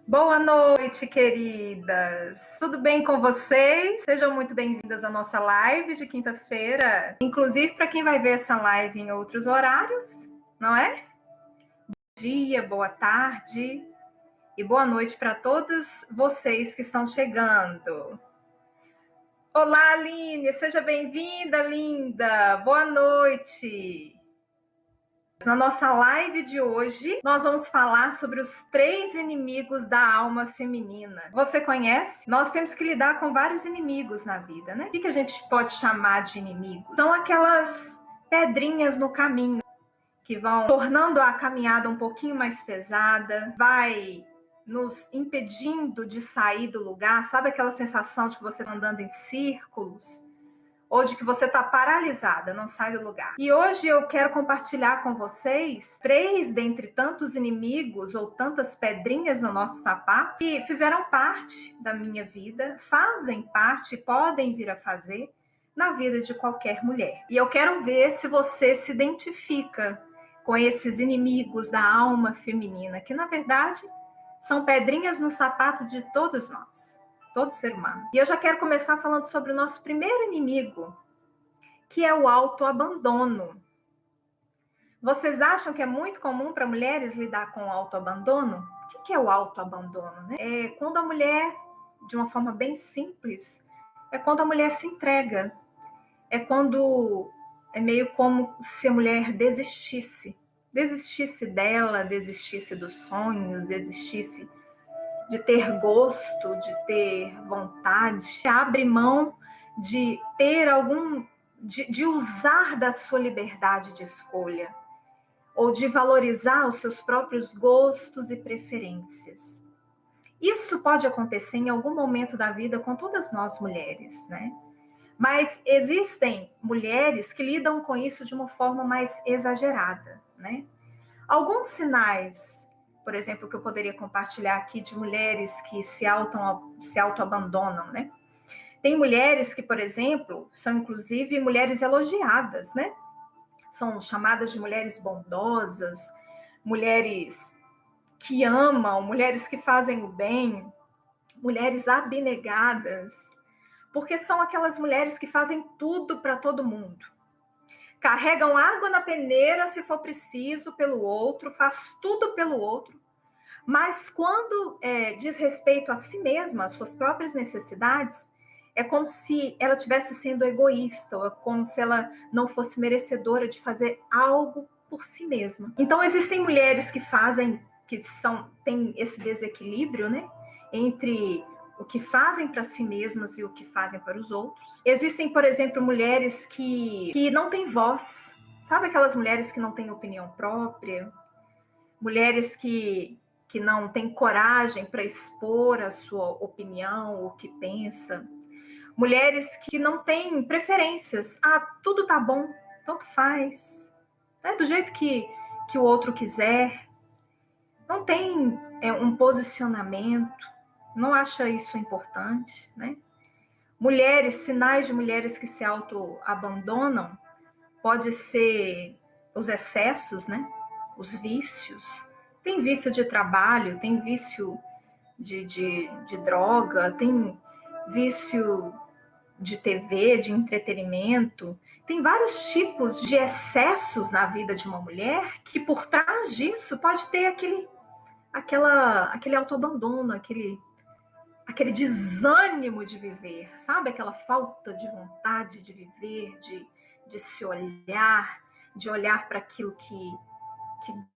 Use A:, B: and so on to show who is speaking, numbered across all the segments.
A: Boa noite, queridas. Tudo bem com vocês? Sejam muito bem-vindas à nossa live de quinta-feira. Inclusive, para quem vai ver essa live em outros horários, não é? Bom dia, boa tarde e boa noite para todos vocês que estão chegando. Olá, Aline, seja bem-vinda, linda. Boa noite. Na nossa live de hoje, nós vamos falar sobre os 3 inimigos da alma feminina. Você conhece? Nós temos que lidar com vários inimigos na vida, né? O que a gente pode chamar de inimigos? São aquelas pedrinhas no caminho que vão tornando a caminhada um pouquinho mais pesada, vai nos impedindo de sair do lugar. Sabe aquela sensação de que você está andando em círculos? Ou de que você está paralisada, não sai do lugar. E hoje eu quero compartilhar com vocês 3 dentre tantos inimigos ou tantas pedrinhas no nosso sapato que fizeram parte da minha vida, fazem parte e podem vir a fazer na vida de qualquer mulher. E eu quero ver se você se identifica com esses inimigos da alma feminina, que na verdade são pedrinhas no sapato de todos nós. Todo ser humano. E eu já quero começar falando sobre o nosso primeiro inimigo, que é o autoabandono. Vocês acham que é muito comum para mulheres lidar com o autoabandono? O que é o autoabandono, né? É quando a mulher, de uma forma bem simples, é quando a mulher se entrega. É quando é meio como se a mulher desistisse dela, desistisse dos sonhos, desistisse de ter gosto, de ter vontade, abre mão de ter de usar da sua liberdade de escolha, ou de valorizar os seus próprios gostos e preferências. Isso pode acontecer em algum momento da vida com todas nós mulheres, né? Mas existem mulheres que lidam com isso de uma forma mais exagerada, né? Alguns sinais, por exemplo, que eu poderia compartilhar aqui de mulheres que se autoabandonam, né? Tem mulheres que, por exemplo, são inclusive mulheres elogiadas, né? São chamadas de mulheres bondosas, mulheres que amam, mulheres que fazem o bem, mulheres abnegadas, porque são aquelas mulheres que fazem tudo para todo mundo. Carregam água na peneira se for preciso pelo outro, faz tudo pelo outro, mas quando diz respeito a si mesma, às suas próprias necessidades, é como se ela estivesse sendo egoísta, ou é como se ela não fosse merecedora de fazer algo por si mesma. Então existem mulheres que têm esse desequilíbrio, né, entre o que fazem para si mesmas e o que fazem para os outros. Existem, por exemplo, mulheres que não têm voz. Sabe aquelas mulheres que não têm opinião própria? Mulheres que não têm coragem para expor a sua opinião, o que pensa. Mulheres que não têm preferências. Tudo tá bom, tanto faz. É do jeito que o outro quiser. Não tem um posicionamento. Não acha isso importante, né? Mulheres, sinais de mulheres que se autoabandonam pode ser os excessos, né? Os vícios. Tem vício de trabalho, tem vício de droga, tem vício de TV, de entretenimento. Tem vários tipos de excessos na vida de uma mulher que por trás disso pode ter aquele autoabandono, aquele desânimo de viver, sabe? Aquela falta de vontade de viver, de se olhar, de olhar para aquilo que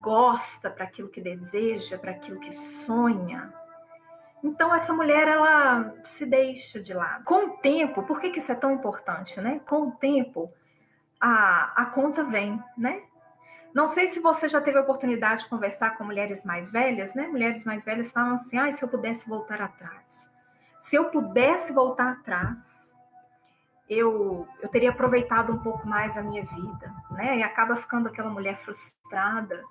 A: gosta, para aquilo que deseja, para aquilo que sonha. Então, essa mulher, ela se deixa de lado. Com o tempo, por que isso é tão importante, né? Com o tempo, a conta vem, né? Não sei se você já teve a oportunidade de conversar com mulheres mais velhas, né? Mulheres mais velhas falam assim, se eu pudesse voltar atrás. Se eu pudesse voltar atrás, eu teria aproveitado um pouco mais a minha vida, né? E acaba ficando aquela mulher frustrada,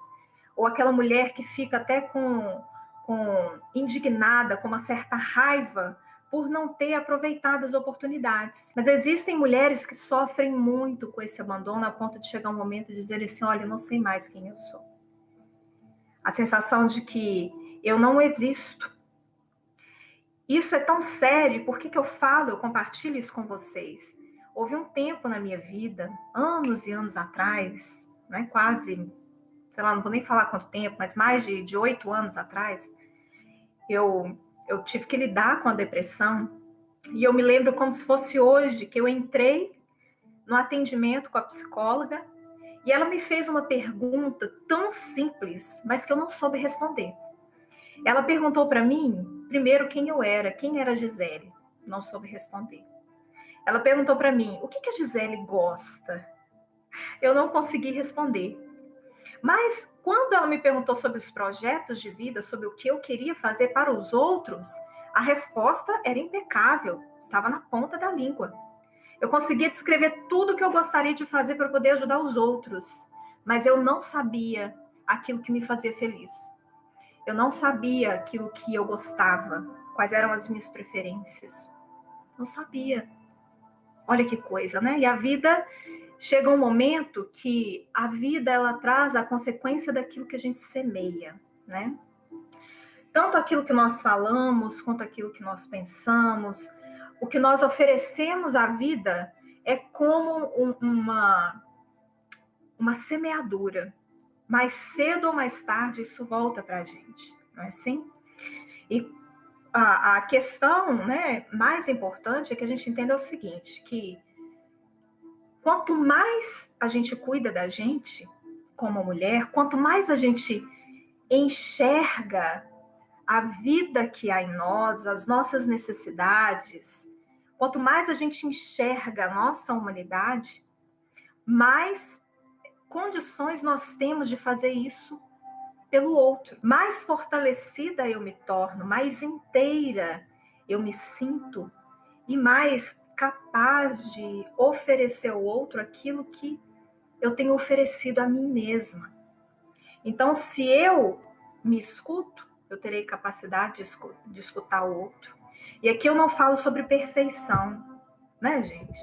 A: ou aquela mulher que fica até com indignada, com uma certa raiva, por não ter aproveitado as oportunidades. Mas existem mulheres que sofrem muito com esse abandono, a ponto de chegar um momento de dizer assim, olha, eu não sei mais quem eu sou. A sensação de que eu não existo, Isso é tão sério, por que eu falo, eu compartilho isso com vocês? Houve um tempo na minha vida, anos e anos atrás, né, quase, sei lá, não vou nem falar quanto tempo, mas mais de 8 anos atrás, eu tive que lidar com a depressão, e eu me lembro como se fosse hoje, que eu entrei no atendimento com a psicóloga, e ela me fez uma pergunta tão simples, mas que eu não soube responder. Ela perguntou para mim, primeiro, quem era a Gisele? Não soube responder. Ela perguntou para mim, o que a Gisele gosta? Eu não consegui responder. Mas quando ela me perguntou sobre os projetos de vida, sobre o que eu queria fazer para os outros, a resposta era impecável, estava na ponta da língua. Eu conseguia descrever tudo o que eu gostaria de fazer para poder ajudar os outros, mas eu não sabia aquilo que me fazia feliz. Eu não sabia aquilo que eu gostava, quais eram as minhas preferências. Não sabia. Olha que coisa, né? E a vida chega um momento que a vida ela traz a consequência daquilo que a gente semeia, né? Tanto aquilo que nós falamos, quanto aquilo que nós pensamos, o que nós oferecemos à vida é como uma semeadura. Mais cedo ou mais tarde isso volta para a gente, não é assim? E a questão, né, mais importante é que a gente entenda o seguinte, que quanto mais a gente cuida da gente como mulher, quanto mais a gente enxerga a vida que há em nós, as nossas necessidades, quanto mais a gente enxerga a nossa humanidade, mais condições nós temos de fazer isso pelo outro. Mais fortalecida eu me torno, mais inteira eu me sinto e mais capaz de oferecer ao outro aquilo que eu tenho oferecido a mim mesma. Então, se eu me escuto, eu terei capacidade de escutar o outro. E aqui eu não falo sobre perfeição, né, gente?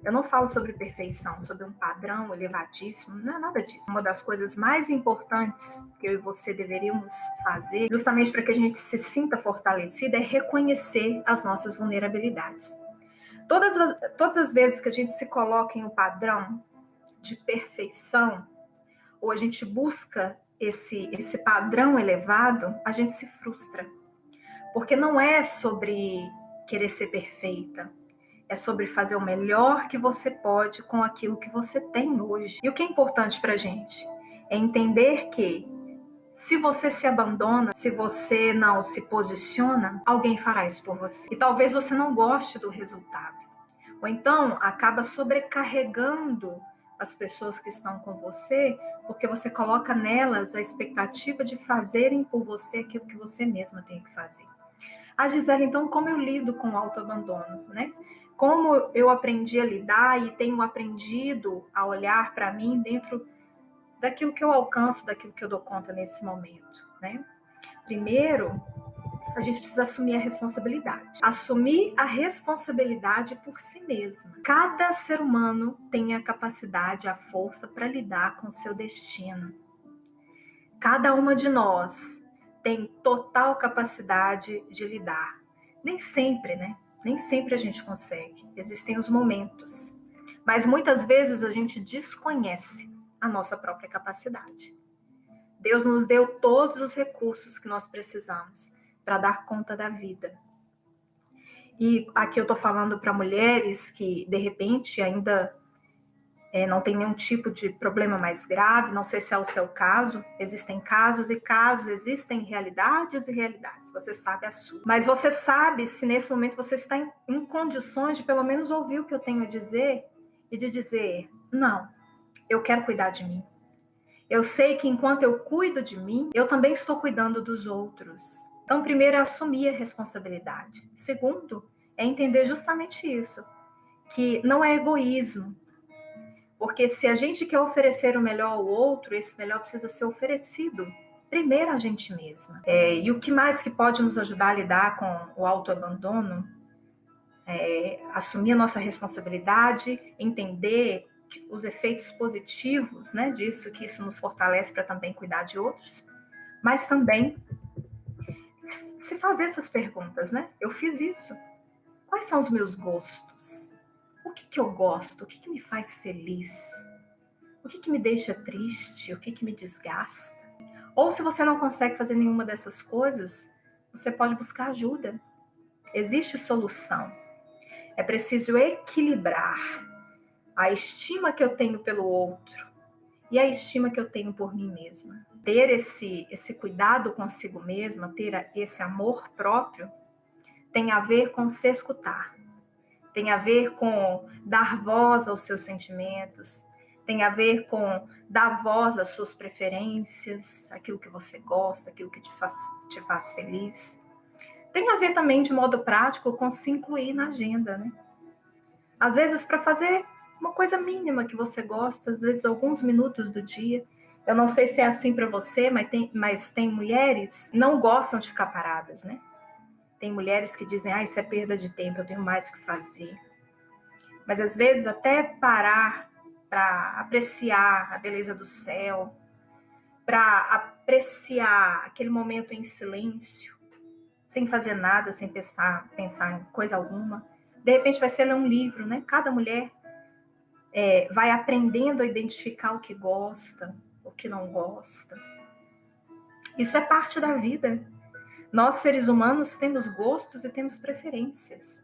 A: Eu não falo sobre perfeição, sobre um padrão elevadíssimo, não é nada disso. Uma das coisas mais importantes que eu e você deveríamos fazer, justamente para que a gente se sinta fortalecida, é reconhecer as nossas vulnerabilidades. Todas as vezes que a gente se coloca em um padrão de perfeição, ou a gente busca esse padrão elevado, a gente se frustra. Porque não é sobre querer ser perfeita, é sobre fazer o melhor que você pode com aquilo que você tem hoje. E o que é importante para a gente é entender que se você se abandona, se você não se posiciona, alguém fará isso por você. E talvez você não goste do resultado. Ou então acaba sobrecarregando as pessoas que estão com você, porque você coloca nelas a expectativa de fazerem por você aquilo que você mesma tem que fazer. A Gisele, então, como eu lido com o autoabandono, né? Como eu aprendi a lidar e tenho aprendido a olhar para mim dentro daquilo que eu alcanço, daquilo que eu dou conta nesse momento, né? Primeiro, a gente precisa assumir a responsabilidade. Assumir a responsabilidade por si mesma. Cada ser humano tem a capacidade, a força para lidar com o seu destino. Cada uma de nós tem total capacidade de lidar. Nem sempre, né? Nem sempre a gente consegue. Existem os momentos. Mas muitas vezes a gente desconhece a nossa própria capacidade. Deus nos deu todos os recursos que nós precisamos para dar conta da vida. E aqui eu estou falando para mulheres que, de repente, ainda não tem nenhum tipo de problema mais grave, não sei se é o seu caso, existem casos e casos, existem realidades e realidades, você sabe a sua. Mas você sabe se nesse momento você está em condições de pelo menos ouvir o que eu tenho a dizer e de dizer, não, eu quero cuidar de mim. Eu sei que enquanto eu cuido de mim, eu também estou cuidando dos outros. Então, primeiro é assumir a responsabilidade. Segundo, é entender justamente isso, que não é egoísmo. Porque se a gente quer oferecer o melhor ao outro, esse melhor precisa ser oferecido primeiro a gente mesma. E o que mais que pode nos ajudar a lidar com o autoabandono? Assumir a nossa responsabilidade, entender os efeitos positivos, né, disso, que isso nos fortalece para também cuidar de outros, mas também se fazer essas perguntas, né? Eu fiz isso. Quais são os meus gostos? O que eu gosto? O que me faz feliz? O que me deixa triste? O que me desgasta? Ou se você não consegue fazer nenhuma dessas coisas, você pode buscar ajuda. Existe solução. É preciso equilibrar a estima que eu tenho pelo outro e a estima que eu tenho por mim mesma. Ter esse cuidado consigo mesma, ter esse amor próprio, tem a ver com se escutar. Tem a ver com dar voz aos seus sentimentos, tem a ver com dar voz às suas preferências, aquilo que você gosta, aquilo que te faz feliz. Tem a ver também, de modo prático, com se incluir na agenda, né? Às vezes, para fazer uma coisa mínima que você gosta, às vezes alguns minutos do dia. Eu não sei se é assim para você, mas tem mulheres que não gostam de ficar paradas, né? Tem mulheres que dizem, isso é perda de tempo, eu tenho mais o que fazer. Mas às vezes até parar para apreciar a beleza do céu, para apreciar aquele momento em silêncio, sem fazer nada, sem pensar em coisa alguma. De repente vai ser ler um livro, né? Cada mulher vai aprendendo a identificar o que gosta, o que não gosta. Isso é parte da vida. Nós, seres humanos, temos gostos e temos preferências.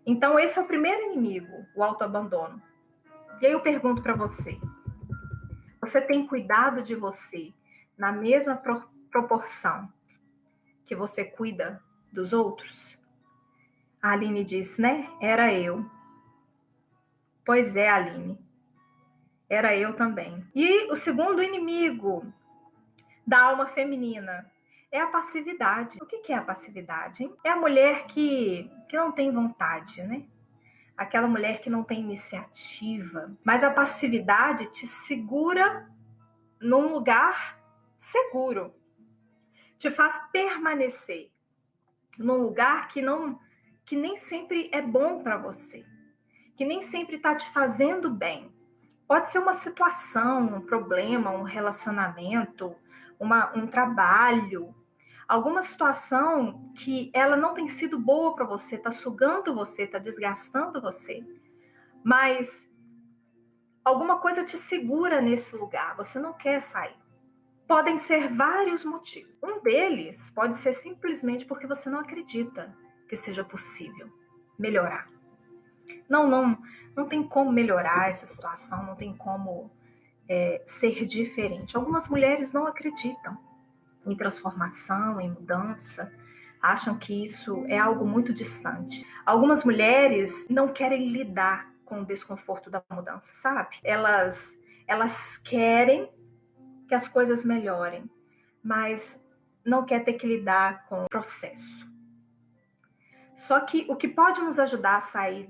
A: Então, esse é o primeiro inimigo, o autoabandono. E aí eu pergunto para você, você tem cuidado de você na mesma proporção que você cuida dos outros? A Aline diz, né? Era eu. Pois é, Aline. Era eu também. E o segundo inimigo da alma feminina é a passividade. O que é a passividade, hein? É a mulher que não tem vontade, né? Aquela mulher que não tem iniciativa. Mas a passividade te segura num lugar seguro. Te faz permanecer num lugar que nem sempre é bom para você, que nem sempre está te fazendo bem. Pode ser uma situação, um problema, um relacionamento, um trabalho, alguma situação que ela não tem sido boa para você, está sugando você, está desgastando você, mas alguma coisa te segura nesse lugar, você não quer sair. Podem ser vários motivos. Um deles pode ser simplesmente porque você não acredita que seja possível melhorar. Não tem como melhorar essa situação, não tem como ser diferente. Algumas mulheres não acreditam em transformação, em mudança, acham que isso é algo muito distante. Algumas mulheres não querem lidar com o desconforto da mudança, sabe? Elas querem que as coisas melhorem, mas não quer ter que lidar com o processo. Só que o que pode nos ajudar a sair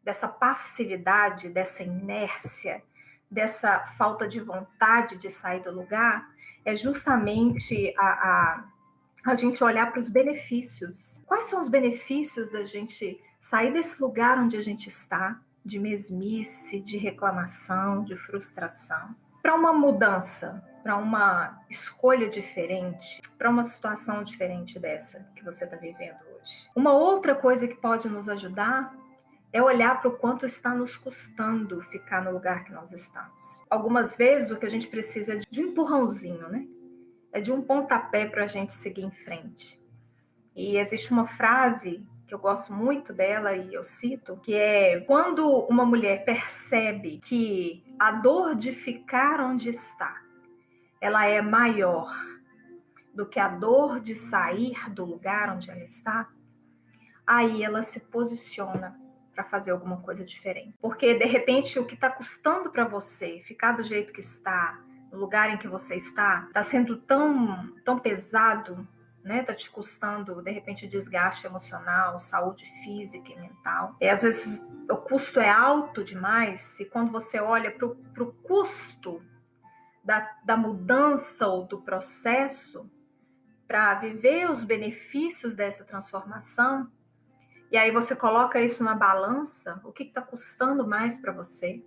A: dessa passividade, dessa inércia, dessa falta de vontade de sair do lugar, é justamente a gente olhar para os benefícios. Quais são os benefícios da gente sair desse lugar onde a gente está, de mesmice, de reclamação, de frustração, para uma mudança, para uma escolha diferente, para uma situação diferente dessa que você está vivendo hoje. Uma outra coisa que pode nos ajudar é olhar para o quanto está nos custando ficar no lugar que nós estamos. Algumas vezes o que a gente precisa é de um empurrãozinho, né? É de um pontapé para a gente seguir em frente. E existe uma frase que eu gosto muito dela e eu cito, que é: quando uma mulher percebe que a dor de ficar onde está, ela é maior do que a dor de sair do lugar onde ela está, aí ela se posiciona para fazer alguma coisa diferente. Porque, de repente, o que está custando para você ficar do jeito que está, no lugar em que você está sendo tão pesado, né? Tá te custando, de repente, desgaste emocional, saúde física e mental. E às vezes o custo é alto demais, e quando você olha para o custo da mudança ou do processo, para viver os benefícios dessa transformação, e aí você coloca isso na balança, o que está custando mais para você?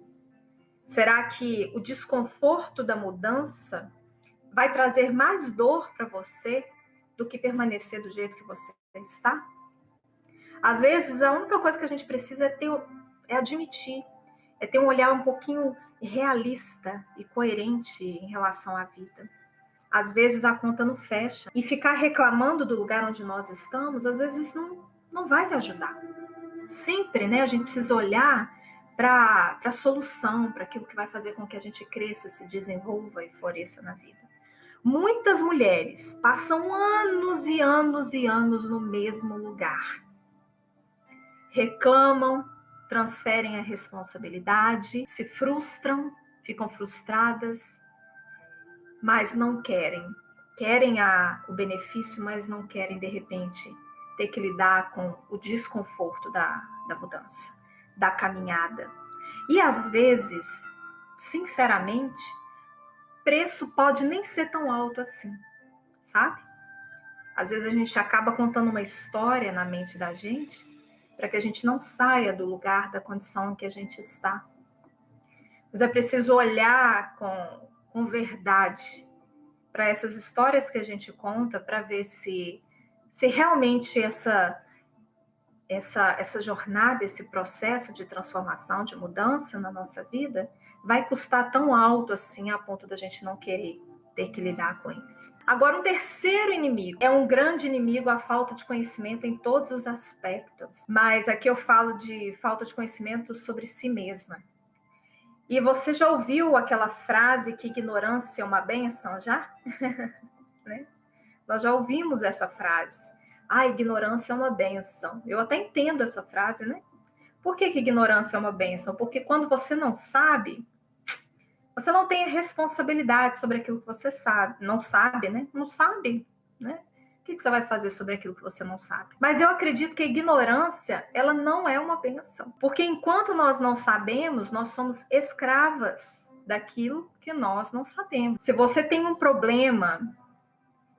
A: Será que o desconforto da mudança vai trazer mais dor para você do que permanecer do jeito que você está? Às vezes, a única coisa que a gente precisa é admitir, é ter um olhar um pouquinho realista e coerente em relação à vida. Às vezes a conta não fecha. E ficar reclamando do lugar onde nós estamos, às vezes não vai te ajudar. Sempre, né, a gente precisa olhar para a solução, para aquilo que vai fazer com que a gente cresça, se desenvolva e floresça na vida. Muitas mulheres passam anos e anos e anos no mesmo lugar. Reclamam, transferem a responsabilidade, se frustram, ficam frustradas, mas não querem. Querem o benefício, mas não querem, de repente, ter que lidar com o desconforto da mudança, da caminhada. E, às vezes, sinceramente, preço pode nem ser tão alto assim, sabe? Às vezes a gente acaba contando uma história na mente da gente para que a gente não saia do lugar, da condição em que a gente está. Mas é preciso olhar com verdade para essas histórias que a gente conta, para ver se realmente essa jornada, esse processo de transformação, de mudança na nossa vida, vai custar tão alto assim a ponto da gente não querer ter que lidar com isso. Agora, um terceiro inimigo é um grande inimigo, a falta de conhecimento em todos os aspectos. Mas aqui eu falo de falta de conhecimento sobre si mesma. E você já ouviu aquela frase que ignorância é uma bênção, já? Né? Nós já ouvimos essa frase. Ah, ignorância é uma bênção. Eu até entendo essa frase, né? Por que ignorância é uma bênção? Porque quando você não sabe, você não tem a responsabilidade sobre aquilo que você sabe. Não sabe, né? Não sabe, né? O que você vai fazer sobre aquilo que você não sabe? Mas eu acredito que a ignorância, ela não é uma bênção. Porque enquanto nós não sabemos, nós somos escravas daquilo que nós não sabemos. Se você tem um problema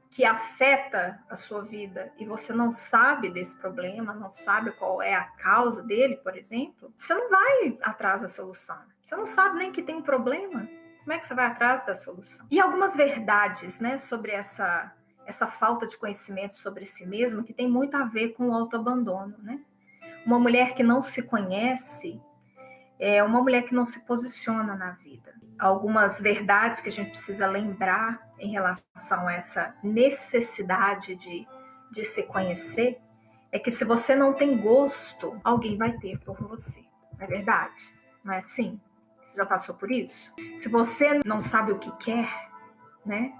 A: que afeta a sua vida e você não sabe desse problema, não sabe qual é a causa dele, por exemplo, você não vai atrás da solução. Você não sabe nem que tem um problema. Como é que você vai atrás da solução? E algumas verdades, né, sobre essa falta de conhecimento sobre si mesma, que tem muito a ver com o autoabandono, né? Uma mulher que não se conhece é uma mulher que não se posiciona na vida. Algumas verdades que a gente precisa lembrar em relação a essa necessidade de se conhecer é que se você não tem gosto, alguém vai ter por você. Não é verdade? Não é assim? Você já passou por isso? Se você não sabe o que quer, né?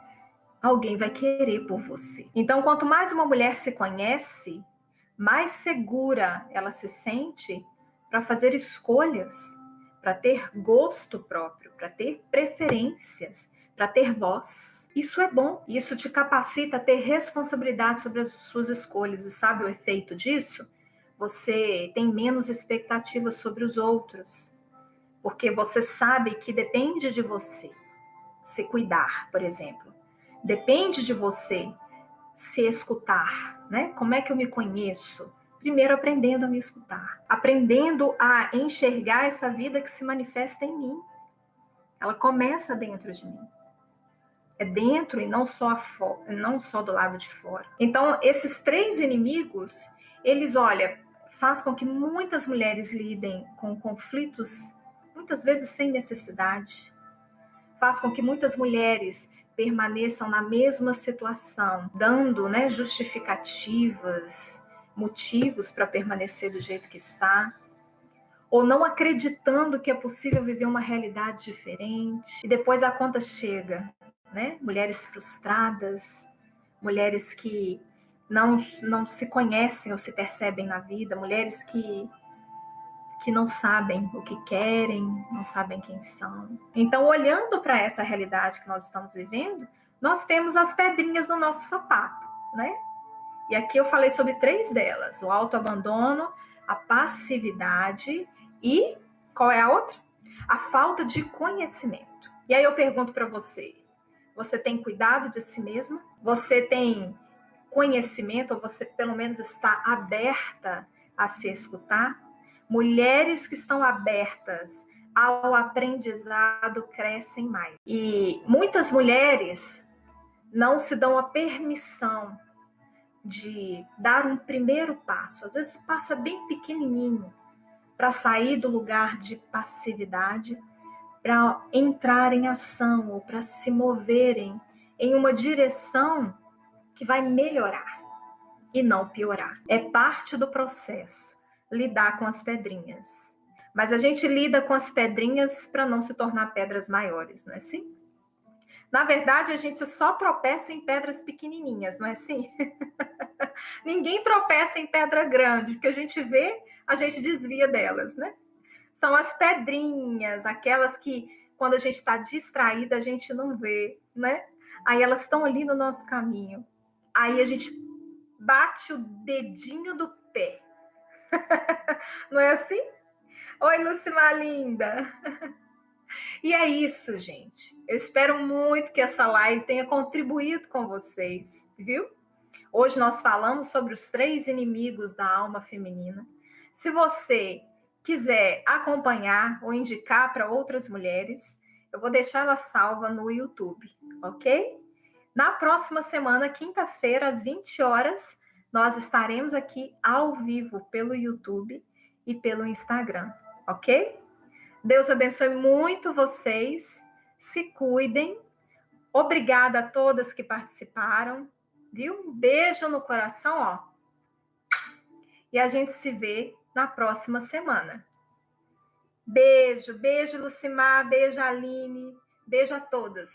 A: Alguém vai querer por você. Então, quanto mais uma mulher se conhece, mais segura ela se sente para fazer escolhas, para ter gosto próprio, para ter preferências, para ter voz. Isso é bom. Isso te capacita a ter responsabilidade sobre as suas escolhas. E sabe o efeito disso? Você tem menos expectativas sobre os outros, porque você sabe que depende de você se cuidar, por exemplo. Depende de você se escutar, né? Como é que eu me conheço? Primeiro aprendendo a me escutar, aprendendo a enxergar essa vida que se manifesta em mim. Ela começa dentro de mim. É dentro e não só do lado de fora. Então, esses três inimigos, eles, olha, faz com que muitas mulheres lidem com conflitos, muitas vezes sem necessidade. Faz com que muitas mulheres permaneçam na mesma situação, dando, né, justificativas, motivos para permanecer do jeito que está, ou não acreditando que é possível viver uma realidade diferente. E depois a conta chega, né? Mulheres frustradas, mulheres que não se conhecem ou se percebem na vida, mulheres que não sabem o que querem, não sabem quem são. Então, olhando para essa realidade que nós estamos vivendo, nós temos as pedrinhas no nosso sapato, né? E aqui eu falei sobre três delas: o autoabandono, a passividade e qual é a outra? A falta de conhecimento. E aí eu pergunto para você: você tem cuidado de si mesma? Você tem conhecimento, ou você pelo menos está aberta a se escutar? Mulheres que estão abertas ao aprendizado crescem mais. E muitas mulheres não se dão a permissão de dar um primeiro passo. Às vezes o passo é bem pequenininho para sair do lugar de passividade, para entrar em ação ou para se moverem em uma direção que vai melhorar e não piorar. É parte do processo lidar com as pedrinhas. Mas a gente lida com as pedrinhas para não se tornar pedras maiores, não é assim? Na verdade, a gente só tropeça em pedras pequenininhas, não é assim? Ninguém tropeça em pedra grande, porque a gente vê, a gente desvia delas, né? São as pedrinhas, aquelas que quando a gente está distraída, a gente não vê, né? Aí elas estão ali no nosso caminho. Aí a gente bate o dedinho do pé. Não é assim? Oi, Lucimar linda. E é isso, gente. Eu espero muito que essa live tenha contribuído com vocês, viu? Hoje nós falamos sobre os 3 inimigos da alma feminina. Se você quiser acompanhar ou indicar para outras mulheres, eu vou deixar ela salva no YouTube, ok? Na próxima semana, quinta-feira, às 20 horas, nós estaremos aqui ao vivo pelo YouTube e pelo Instagram, ok? Deus abençoe muito vocês, se cuidem. Obrigada a todas que participaram, viu? Um beijo no coração, ó. E a gente se vê na próxima semana. Beijo, beijo, Lucimar, beijo, Aline, beijo a todas.